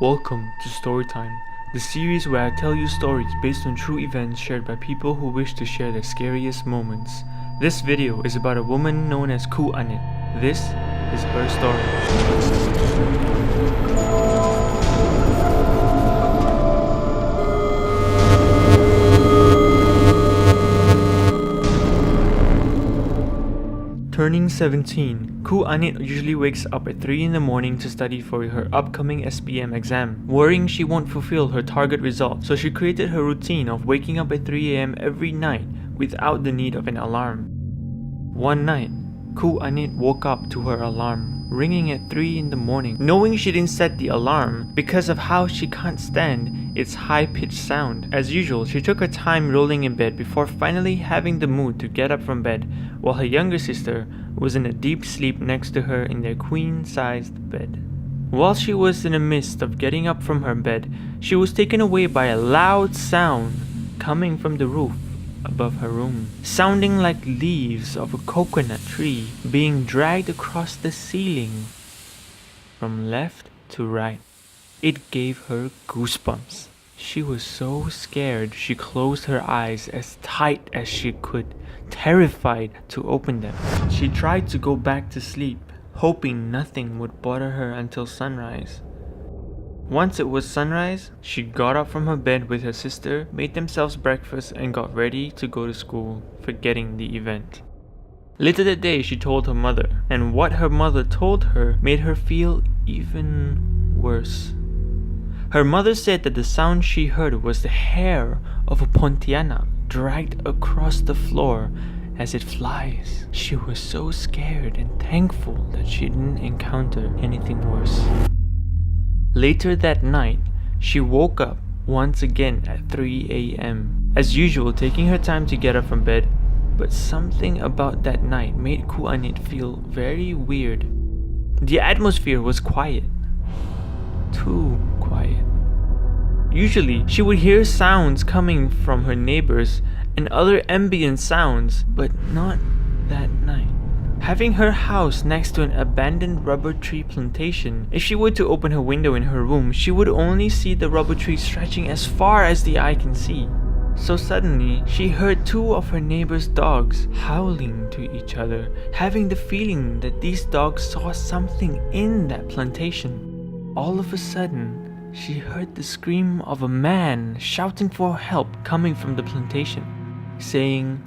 Welcome to Storytime, the series where I tell you stories based on true events shared by people who wish to share their scariest moments. This video is about a woman known as Ku Anit. This is her story. Turning 17, Ku Anit usually wakes up at 3 in the morning to study for her upcoming SPM exam, worrying she won't fulfill her target result, so she created her routine of waking up at 3 AM every night without the need of an alarm. One night, Ku Anit woke up to her alarm ringing at 3 in the morning, knowing she didn't set the alarm because of how she can't stand its high-pitched sound. As usual, she took her time rolling in bed before finally having the mood to get up from bed, while her younger sister was in a deep sleep next to her in their queen-sized bed. While she was in the midst of getting up from her bed, she was taken away by a loud sound coming from the roof above her room, sounding like leaves of a coconut tree being dragged across the ceiling from left to right. It gave her goosebumps. She was so scared she closed her eyes as tight as she could, terrified to open them. She tried to go back to sleep, hoping nothing would bother her until sunrise. Once it was sunrise, she got up from her bed with her sister, made themselves breakfast and got ready to go to school, forgetting the event. Later that day, she told her mother, and what her mother told her made her feel even worse. Her mother said that the sound she heard was the hair of a Pontianak dragged across the floor as it flies. She was so scared and thankful that she didn't encounter anything worse. Later that night, she woke up once again at 3 AM, as usual taking her time to get up from bed, but something about that night made Ku Anit feel very weird. The atmosphere was quiet. Too quiet. Usually, she would hear sounds coming from her neighbors and other ambient sounds, but not that night. Having her house next to an abandoned rubber tree plantation, if she were to open her window in her room, she would only see the rubber tree stretching as far as the eye can see. So suddenly, she heard two of her neighbor's dogs howling to each other, having the feeling that these dogs saw something in that plantation. All of a sudden, she heard the scream of a man shouting for help coming from the plantation, saying,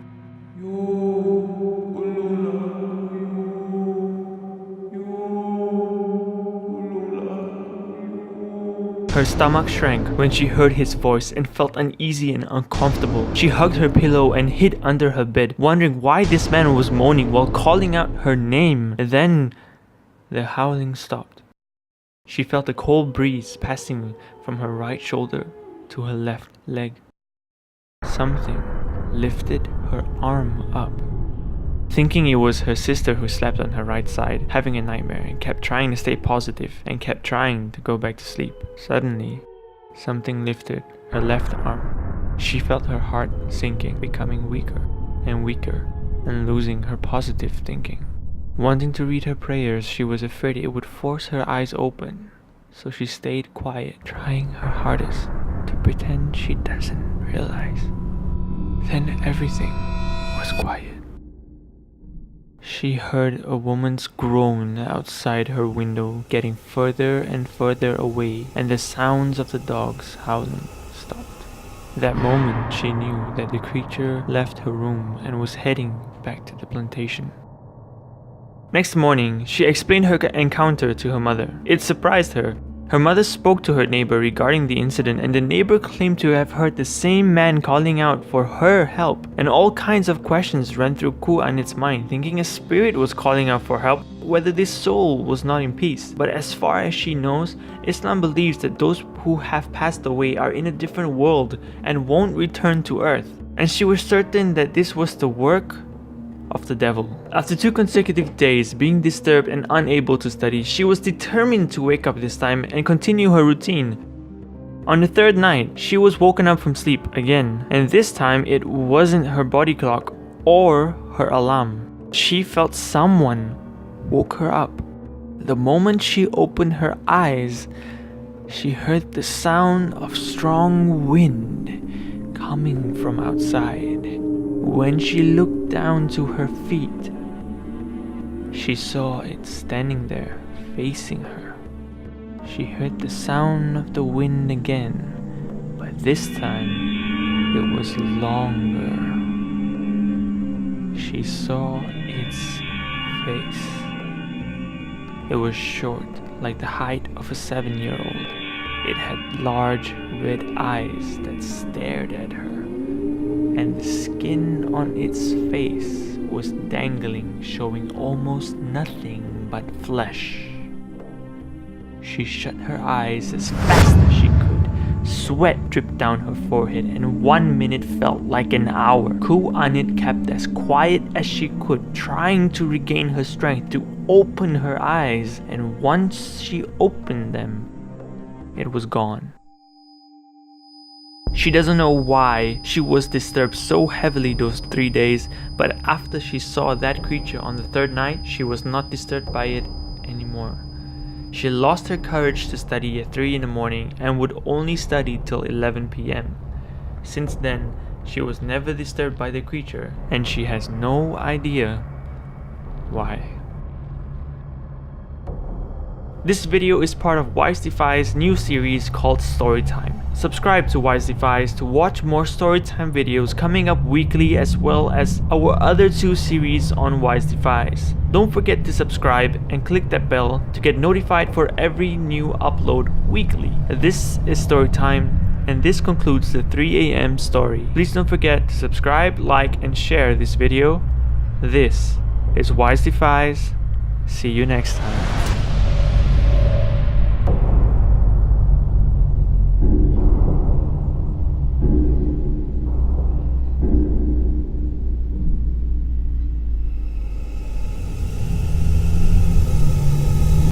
Her stomach shrank when she heard his voice and felt uneasy and uncomfortable. She hugged her pillow and hid under her bed, wondering why this man was moaning while calling out her name. Then, the howling stopped. She felt a cold breeze passing from her right shoulder to her left leg. Something lifted her arm up. Thinking it was her sister who slept on her right side, having a nightmare, and kept trying to stay positive and kept trying to go back to sleep. Suddenly, something lifted her left arm. She felt her heart sinking, becoming weaker and weaker, and losing her positive thinking. Wanting to read her prayers, she was afraid it would force her eyes open, so she stayed quiet, trying her hardest to pretend she doesn't realize. Then everything was quiet. She heard a woman's groan outside her window, getting further and further away, and the sounds of the dogs howling stopped. That moment, she knew that the creature left her room and was heading back to the plantation. Next morning, she explained her encounter to her mother. It surprised her. Her mother spoke to her neighbor regarding the incident, and the neighbor claimed to have heard the same man calling out for her help, and all kinds of questions ran through Ku Anit's mind, thinking a spirit was calling out for help, whether this soul was not in peace. But as far as she knows, Islam believes that those who have passed away are in a different world and won't return to earth, and she was certain that this was the work of the devil. After 2 consecutive days being disturbed and unable to study, she was determined to wake up this time and continue her routine. On the 3rd night, she was woken up from sleep again, and this time it wasn't her body clock or her alarm. She felt someone woke her up. The moment she opened her eyes, she heard the sound of strong wind coming from outside. When she looked down to her feet, she saw it standing there, facing her. She heard the sound of the wind again, but this time it was longer. She saw its face. It was short, like the height of a 7-year-old. It had large red eyes that stared at her, and the skin on its face was dangling, showing almost nothing but flesh. She shut her eyes as fast as she could. Sweat dripped down her forehead, and 1 minute felt like an hour. Ku Anit kept as quiet as she could, trying to regain her strength to open her eyes, and once she opened them, it was gone. She doesn't know why she was disturbed so heavily those 3 days, but after she saw that creature on the 3rd night, she was not disturbed by it anymore. She lost her courage to study at 3 in the morning and would only study till 11 p.m. Since then, she was never disturbed by the creature, and she has no idea why. This video is part of Wise Defies' new series called Storytime. Subscribe to Wise Defies to watch more Storytime videos coming up weekly, as well as our other 2 series on Wise Defies. Don't forget to subscribe and click that bell to get notified for every new upload weekly. This is Storytime, and this concludes the 3 a.m. story. Please don't forget to subscribe, like, and share this video. This is Wise Defies. See you next time.